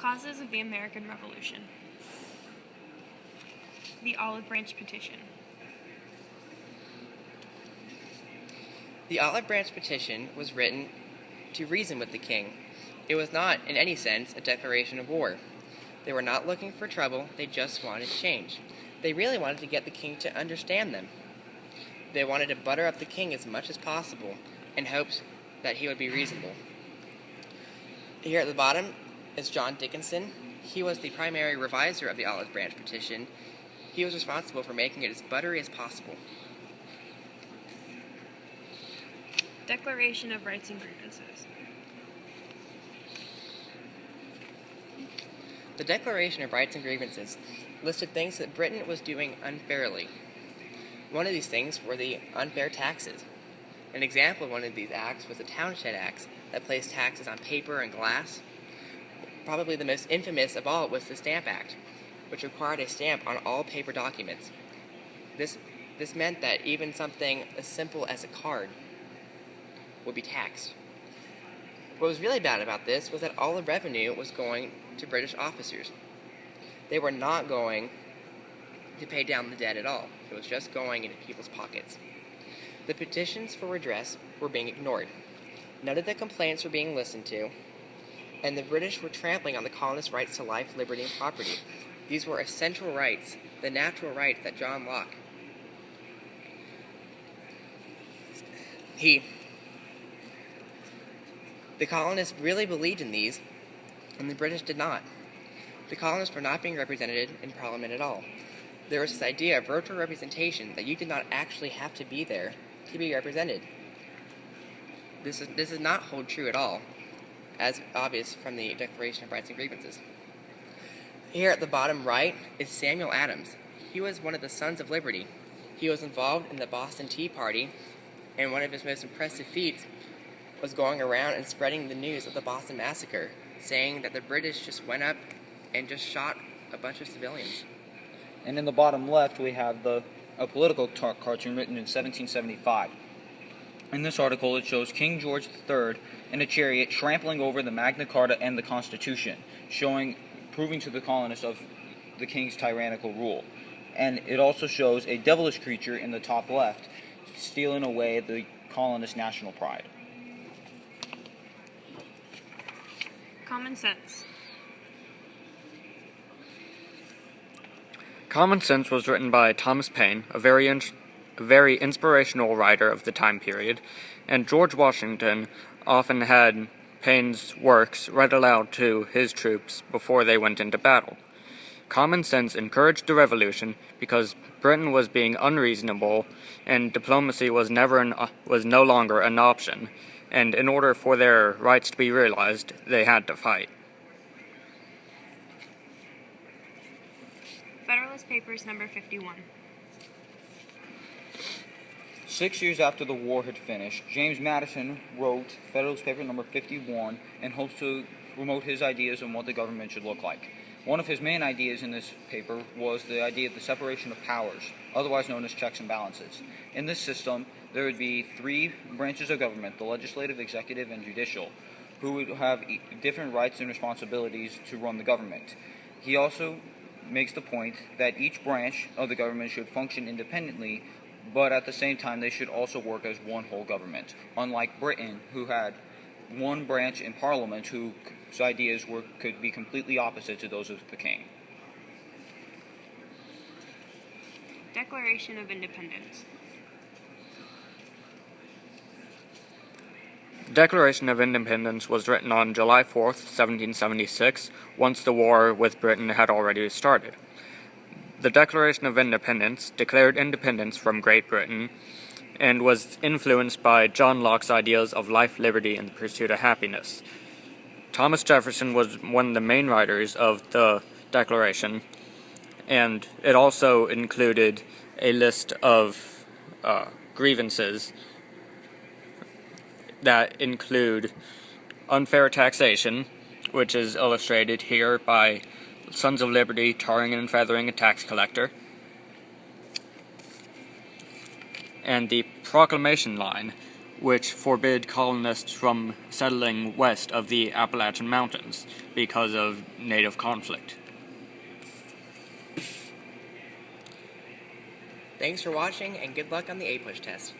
Causes of the American Revolution. The Olive Branch Petition. The Olive Branch Petition was written to reason with the king. It was not, in any sense, a declaration of war. They were not looking for trouble, they just wanted change. They really wanted to get the king to understand them. They wanted to butter up the king as much as possible in hopes that he would be reasonable. Here at the bottom is John Dickinson. He was the primary reviser of the Olive Branch Petition. He was responsible for making it as buttery as possible. Declaration of Rights and Grievances. The Declaration of Rights and Grievances listed things that Britain was doing unfairly. One of these things were the unfair taxes. An example of one of these acts was the Townshend Acts that placed taxes on paper and glass. Probably the most infamous of all was the Stamp Act, which required a stamp on all paper documents. This meant that even something as simple as a card would be taxed. What was really bad about this was that all the revenue was going to British officers. They were not going to pay down the debt at all. It was just going into people's pockets. The petitions for redress were being ignored. None of the complaints were being listened to, and the British were trampling on the colonists' rights to life, liberty, and property. These were essential rights, the natural rights that John Locke The colonists really believed in these, and the British did not. The colonists were not being represented in Parliament at all. There was this idea of virtual representation that you did not actually have to be there to be represented. This does not hold true at all, as obvious from the Declaration of Rights and Grievances. Here at the bottom right is Samuel Adams. He was one of the Sons of Liberty. He was involved in the Boston Tea Party, and one of his most impressive feats was going around and spreading the news of the Boston Massacre, saying that the British just went up and just shot a bunch of civilians. And in the bottom left, we have a political cartoon written in 1775. In this article, it shows King George III in a chariot trampling over the Magna Carta and the Constitution, proving to the colonists of the king's tyrannical rule. And it also shows a devilish creature in the top left, stealing away the colonists' national pride. Common Sense. Common Sense was written by Thomas Paine, a very inspirational writer of the time period, and George Washington often had Paine's works read aloud to his troops before they went into battle. Common Sense encouraged the revolution because Britain was being unreasonable and diplomacy was no longer an option, and in order for their rights to be realized, they had to fight. Federalist Papers number 51. 6 years after the war had finished, James Madison wrote Federalist Paper number 51 and hopes to promote his ideas on what the government should look like. One of his main ideas in this paper was the idea of the separation of powers, otherwise known as checks and balances. In this system, there would be three branches of government, the legislative, executive, and judicial, who would have different rights and responsibilities to run the government. He also makes the point that each branch of the government should function independently, but at the same time they should also work as one whole government, unlike Britain, who had one branch in Parliament whose ideas could be completely opposite to those of the king. Declaration of Independence. The Declaration of Independence was written on July 4th, 1776, once the war with Britain had already started. The Declaration of Independence declared independence from Great Britain and was influenced by John Locke's ideas of life, liberty, and the pursuit of happiness. Thomas Jefferson was one of the main writers of the Declaration, and it also included a list of grievances that include unfair taxation, which is illustrated here by Sons of Liberty tarring and feathering a tax collector, and the proclamation line, which forbid colonists from settling west of the Appalachian Mountains because of native conflict. Thanks for watching, and good luck on the APUSH test.